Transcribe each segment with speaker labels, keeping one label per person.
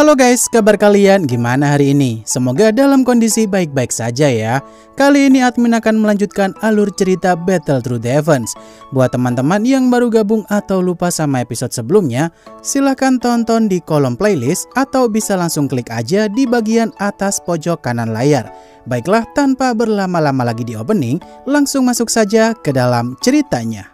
Speaker 1: Halo guys, kabar kalian gimana hari ini? Semoga dalam kondisi baik-baik saja ya. Kali ini admin akan melanjutkan alur cerita Battle Through the Heavens. Buat teman-teman yang baru gabung atau lupa sama episode sebelumnya, silahkan tonton di kolom playlist atau bisa langsung klik aja di bagian atas pojok kanan layar. Baiklah, tanpa berlama-lama lagi di opening, langsung masuk saja ke dalam ceritanya.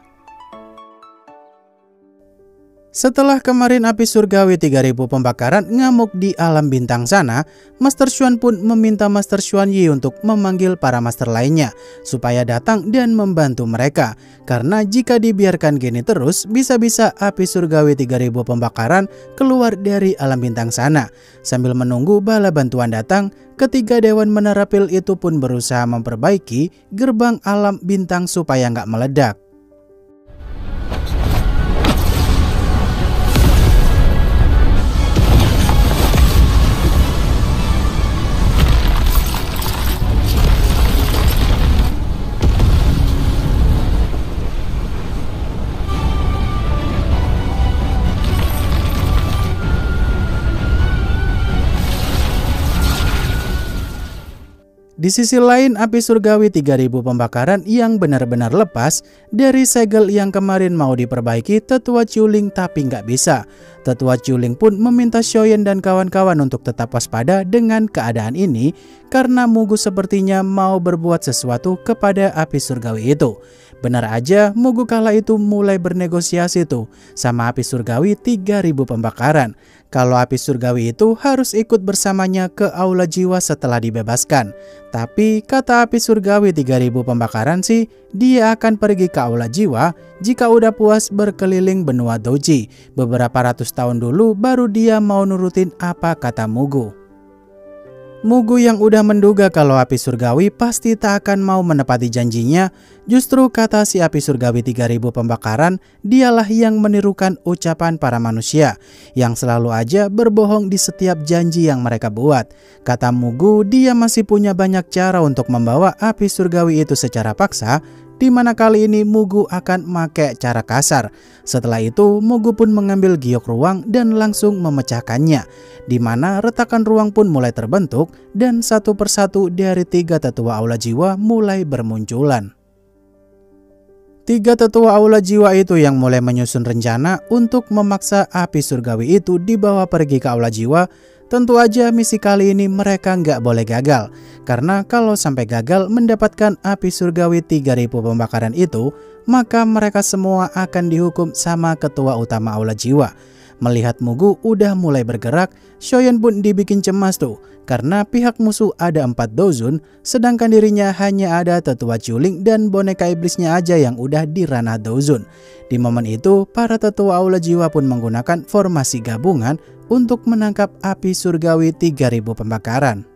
Speaker 1: Setelah kemarin api surgawi 3000 pembakaran ngamuk di alam bintang sana, Master Xuan pun meminta Master Xuan Yi untuk memanggil para master lainnya supaya datang dan membantu mereka. Karena jika dibiarkan gini terus, bisa-bisa api surgawi 3000 pembakaran keluar dari alam bintang sana. Sambil menunggu bala bantuan datang, ketiga dewan menerapil itu pun berusaha memperbaiki gerbang alam bintang supaya nggak meledak. Di sisi lain, api surgawi 3000 pembakaran yang benar-benar lepas dari segel yang kemarin mau diperbaiki Tetua Chuling tapi nggak bisa. Tetua Chuling pun meminta Shoyen dan kawan-kawan untuk tetap waspada dengan keadaan ini karena Mugu sepertinya mau berbuat sesuatu kepada api surgawi itu. Benar aja, Mugu kala itu mulai bernegosiasi tuh sama api surgawi 3000 pembakaran. Kalau api surgawi itu harus ikut bersamanya ke aula jiwa setelah dibebaskan. Tapi kata api surgawi 3000 pembakaran sih, dia akan pergi ke aula jiwa jika udah puas berkeliling benua Doji. Beberapa ratus tahun dulu baru dia mau nurutin apa kata Mugu. Mugu yang udah menduga kalau api surgawi pasti tak akan mau menepati janjinya, justru kata si api surgawi 3000 pembakaran dialah yang menirukan ucapan para manusia yang selalu aja berbohong di setiap janji yang mereka buat. Kata Mugu, dia masih punya banyak cara untuk membawa api surgawi itu secara paksa, di mana kali ini Mugu akan make cara kasar. Setelah itu Mugu pun mengambil giok ruang dan langsung memecahkannya, di mana retakan ruang pun mulai terbentuk dan satu persatu dari tiga tetua aula jiwa mulai bermunculan. Tiga tetua aula jiwa itu yang mulai menyusun rencana untuk memaksa api surgawi itu dibawa pergi ke aula jiwa. Tentu aja misi kali ini mereka nggak boleh gagal, karena kalau sampai gagal mendapatkan api surgawi 3000 pembakaran itu, maka mereka semua akan dihukum sama ketua utama aula jiwa. Melihat Mugu udah mulai bergerak, Shoyen pun dibikin cemas tuh, karena pihak musuh ada 4 dozun, sedangkan dirinya hanya ada tetua Chuling dan boneka iblisnya aja yang udah di ranah dozun. Di momen itu, para tetua aula jiwa pun menggunakan formasi gabungan untuk menangkap api surgawi 3000 pembakaran.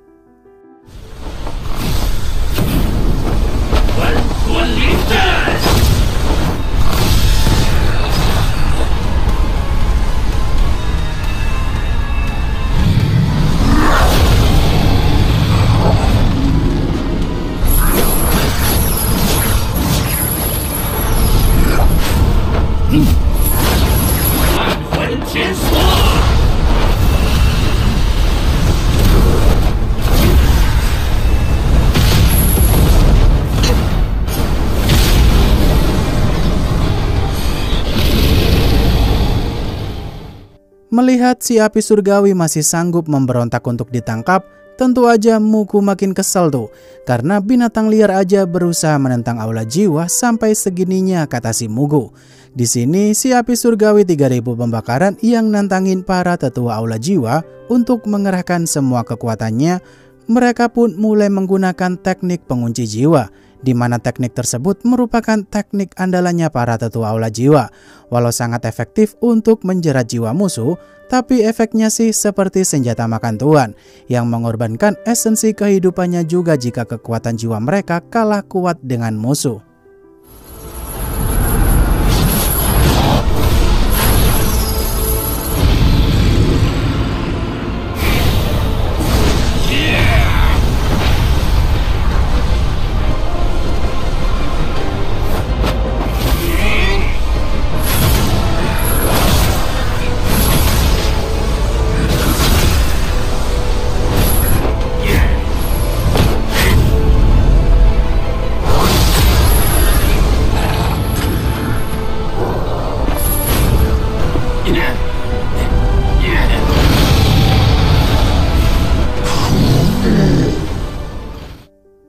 Speaker 1: Melihat si api surgawi masih sanggup memberontak untuk ditangkap, tentu aja Mugu makin kesel tuh, karena binatang liar aja berusaha menentang aula jiwa sampai segininya, kata si Mugu. Di sini si api surgawi 3000 pembakaran yang nantangin para tetua aula jiwa untuk mengerahkan semua kekuatannya. Mereka pun mulai menggunakan teknik pengunci jiwa, di mana teknik tersebut merupakan teknik andalannya para tetua aula jiwa. Walau sangat efektif untuk menjerat jiwa musuh, tapi efeknya sih seperti senjata makan tuan, yang mengorbankan esensi kehidupannya juga jika kekuatan jiwa mereka kalah kuat dengan musuh.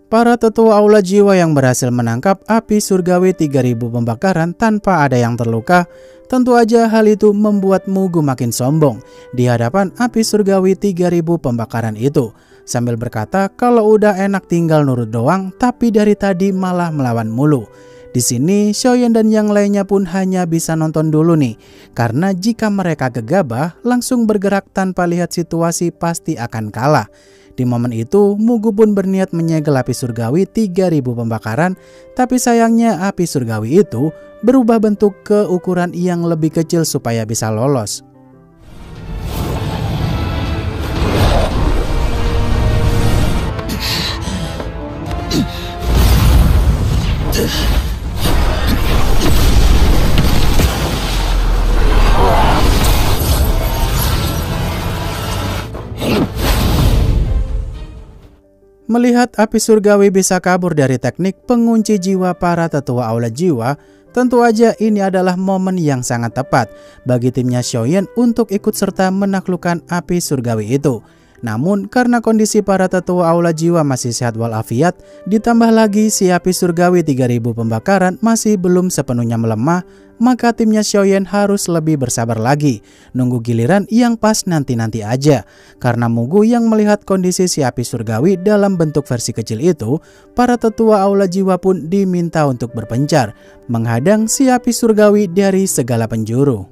Speaker 1: Para tetua aula jiwa yang berhasil menangkap api surgawi 3000 pembakaran tanpa ada yang terluka. Tentu aja hal itu membuat Mugu makin sombong di hadapan api surgawi 3000 pembakaran itu, sambil berkata kalau udah enak tinggal nurut doang, tapi dari tadi malah melawan mulu. Di sini Xiaoyan dan yang lainnya pun hanya bisa nonton dulu nih, karena jika mereka gegabah langsung bergerak tanpa lihat situasi pasti akan kalah. Di momen itu, Mugu pun berniat menyegel api surgawi 3000 pembakaran, tapi sayangnya api surgawi itu berubah bentuk ke ukuran yang lebih kecil supaya bisa lolos. Melihat api surgawi bisa kabur dari teknik pengunci jiwa para tetua aula jiwa, tentu aja ini adalah momen yang sangat tepat bagi timnya Xiaoyan untuk ikut serta menaklukkan api surgawi itu. Namun karena kondisi para tetua aula jiwa masih sehat walafiat, ditambah lagi si api surgawi 3000 pembakaran masih belum sepenuhnya melemah, maka timnya Xiaoyan harus lebih bersabar lagi, nunggu giliran yang pas nanti-nanti aja. Karena Mugu yang melihat kondisi si api surgawi dalam bentuk versi kecil itu, para tetua aula jiwa pun diminta untuk berpencar, menghadang si api surgawi dari segala penjuru.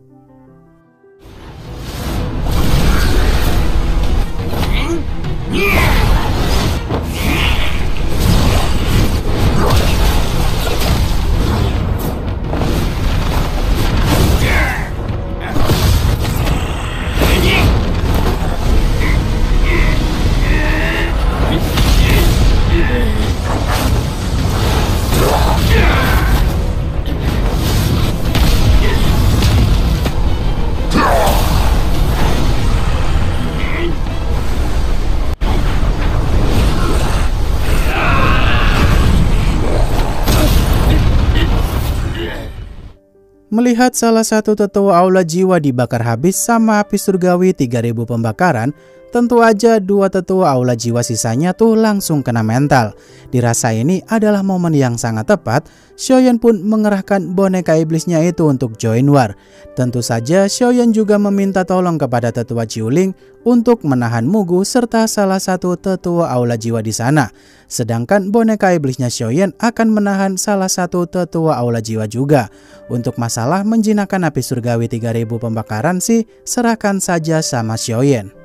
Speaker 1: Melihat salah satu tetua aula jiwa dibakar habis sama api surgawi 3000 pembakaran, tentu aja dua tetua aula jiwa sisanya tuh langsung kena mental. Dirasa ini adalah momen yang sangat tepat, Xiaoyan pun mengerahkan boneka iblisnya itu untuk join war. Tentu saja Xiaoyan juga meminta tolong kepada tetua Jiuling untuk menahan Mugu serta salah satu tetua aula jiwa di sana. Sedangkan boneka iblisnya Xiaoyan akan menahan salah satu tetua aula jiwa juga. Untuk masalah menjinakkan api surgawi 3000 pembakaran sih serahkan saja sama Xiaoyan.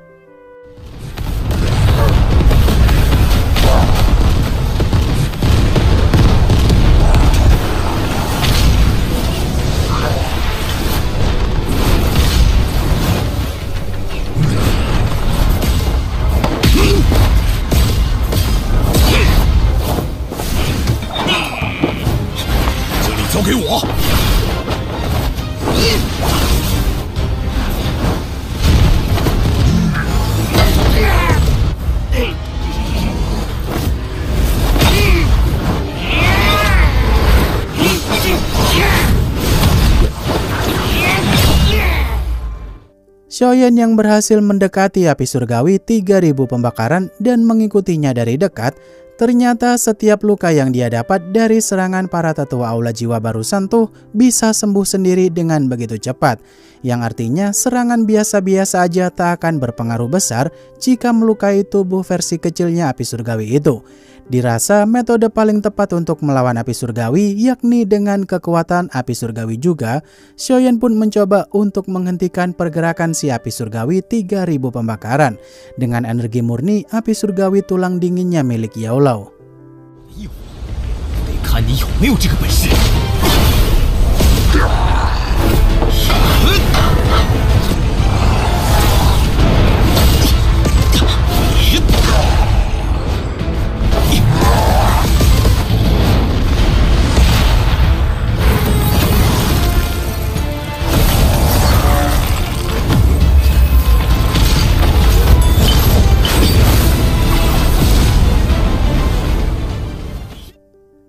Speaker 1: Xiaoyan yang berhasil mendekati api surgawi 3000 pembakaran dan mengikutinya dari dekat, ternyata setiap luka yang dia dapat dari serangan para tetua aula jiwa barusan tuh bisa sembuh sendiri dengan begitu cepat. Yang artinya serangan biasa-biasa aja tak akan berpengaruh besar jika melukai tubuh versi kecilnya api surgawi itu. Dirasa metode paling tepat untuk melawan api surgawi yakni dengan kekuatan api surgawi juga. Xiaoyan pun mencoba untuk menghentikan pergerakan si api surgawi 3000 pembakaran dengan energi murni api surgawi tulang dinginnya milik Yao Lao.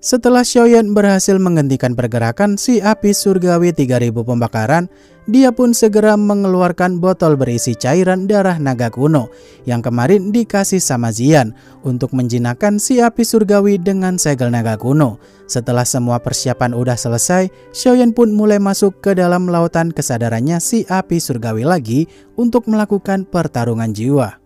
Speaker 1: Setelah Xiaoyan berhasil menghentikan pergerakan si api surgawi 3000 pembakaran, dia pun segera mengeluarkan botol berisi cairan darah naga kuno yang kemarin dikasih sama Xian untuk menjinakkan si api surgawi dengan segel naga kuno. Setelah semua persiapan udah selesai, Xiaoyan pun mulai masuk ke dalam lautan kesadarannya si api surgawi lagi untuk melakukan pertarungan jiwa.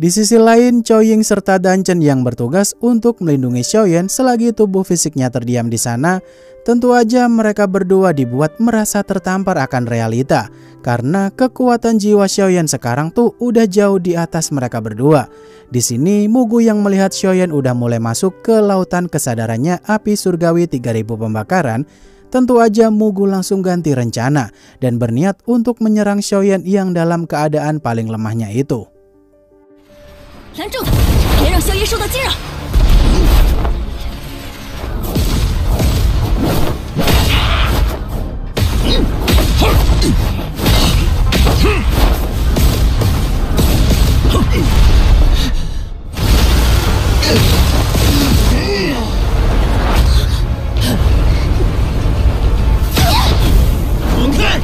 Speaker 1: Di sisi lain, Chou Ying serta Dan Chen yang bertugas untuk melindungi Xiaoyan selagi tubuh fisiknya terdiam di sana. Tentu aja mereka berdua dibuat merasa tertampar akan realita karena kekuatan jiwa Xiaoyan sekarang tuh udah jauh di atas mereka berdua. Di sini Mugu yang melihat Xiaoyan udah mulai masuk ke lautan kesadarannya api surgawi 3000 pembakaran. Tentu aja Mugu langsung ganti rencana dan berniat untuk menyerang Xiaoyan yang dalam keadaan paling lemahnya itu.
Speaker 2: 拦住他，别让萧炎受到惊扰。
Speaker 3: 滚开！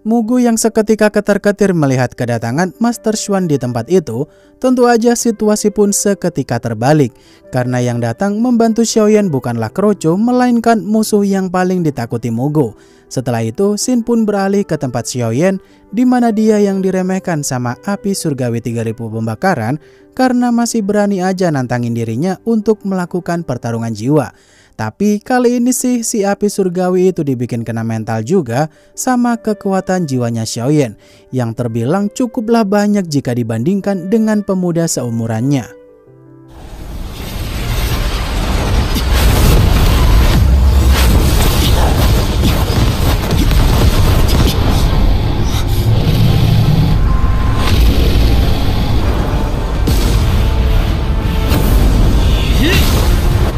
Speaker 1: Mugu yang seketika ketar-ketir melihat kedatangan Master Xuan di tempat itu, tentu aja situasi pun seketika terbalik. Karena yang datang membantu Xiaoyan bukanlah Keroco, melainkan musuh yang paling ditakuti Mugu. Setelah itu, Xin pun beralih ke tempat Xiaoyan, di mana dia yang diremehkan sama api surgawi 3000 pembakaran, karena masih berani aja nantangin dirinya untuk melakukan pertarungan jiwa. Tapi kali ini sih si api surgawi itu dibikin kena mental juga sama kekuatan jiwanya Xiaoyan yang terbilang cukuplah banyak jika dibandingkan dengan pemuda seumurannya.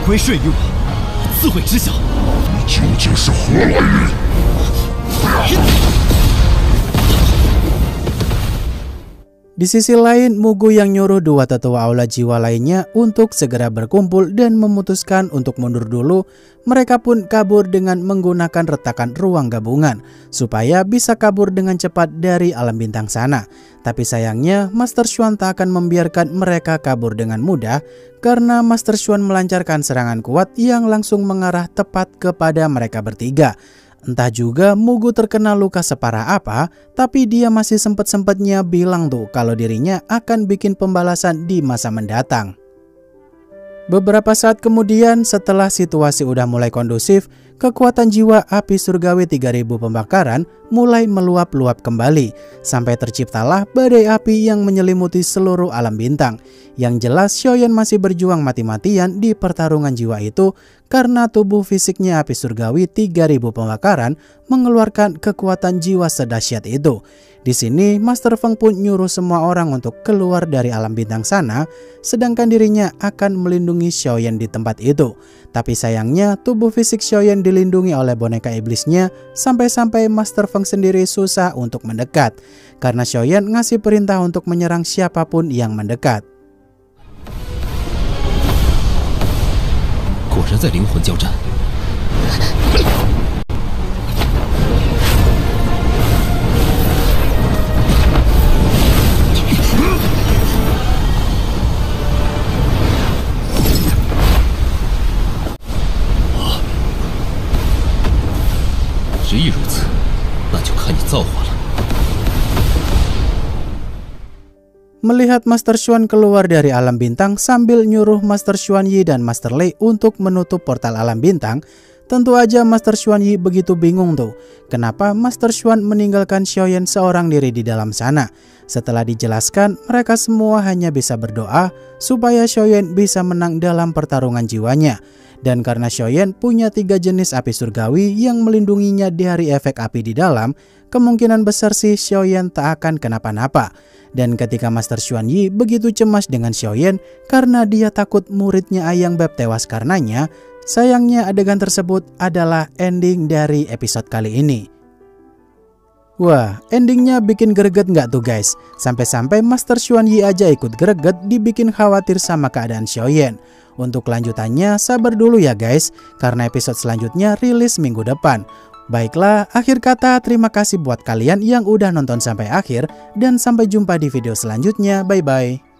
Speaker 3: 归顺于我，自毁知晓。
Speaker 4: 你究竟是何来人？
Speaker 1: Di sisi lain, Mugu yang nyuruh dua tetua aula jiwa lainnya untuk segera berkumpul dan memutuskan untuk mundur dulu. Mereka pun kabur dengan menggunakan retakan ruang gabungan supaya bisa kabur dengan cepat dari alam bintang sana. Tapi sayangnya Master Xuan tak akan membiarkan mereka kabur dengan mudah karena Master Xuan melancarkan serangan kuat yang langsung mengarah tepat kepada mereka bertiga. Entah juga Mugu terkena luka separah apa, tapi dia masih sempet-sempetnya bilang tuh kalau dirinya akan bikin pembalasan di masa mendatang. Beberapa saat kemudian setelah situasi udah mulai kondusif, kekuatan jiwa api surgawi 3000 pembakaran mulai meluap-luap kembali sampai terciptalah badai api yang menyelimuti seluruh alam bintang. Yang jelas Xiaoyan masih berjuang mati-matian di pertarungan jiwa itu karena tubuh fisiknya api surgawi 3000 pembakaran mengeluarkan kekuatan jiwa sedahsyat itu. Di sini Master Feng pun nyuruh semua orang untuk keluar dari alam bintang sana, sedangkan dirinya akan melindungi Xiaoyan di tempat itu. Tapi sayangnya tubuh fisik Xiaoyan dilindungi oleh boneka iblisnya sampai-sampai Master Feng sendiri susah untuk mendekat karena Xiaoyan ngasih perintah untuk menyerang siapapun yang mendekat.
Speaker 3: 果然在灵魂交战。 执意如此，那就看你造化了。
Speaker 1: Melihat Master Xuan keluar dari alam bintang sambil nyuruh Master Xuan Yi dan Master Lei untuk menutup portal alam bintang, tentu aja Master Xuan Yi begitu bingung tuh kenapa Master Xuan meninggalkan Xiaoyan seorang diri di dalam sana. Setelah dijelaskan, mereka semua hanya bisa berdoa supaya Xiaoyan bisa menang dalam pertarungan jiwanya. Dan karena Xiaoyan punya 3 jenis api surgawi yang melindunginya dari efek api di dalam, kemungkinan besar sih Xiaoyan tak akan kenapa-napa. Dan ketika Master Xuan Yi begitu cemas dengan Xiaoyan karena dia takut muridnya Ayang Beb tewas karenanya, sayangnya adegan tersebut adalah ending dari episode kali ini. Wah, endingnya bikin greget nggak tuh guys? Sampai-sampai Master Xuan Yi aja ikut greget, dibikin khawatir sama keadaan Xiaoyan. Untuk kelanjutannya sabar dulu ya guys, karena episode selanjutnya rilis minggu depan. Baiklah, akhir kata terima kasih buat kalian yang udah nonton sampai akhir, dan sampai jumpa di video selanjutnya. Bye-bye.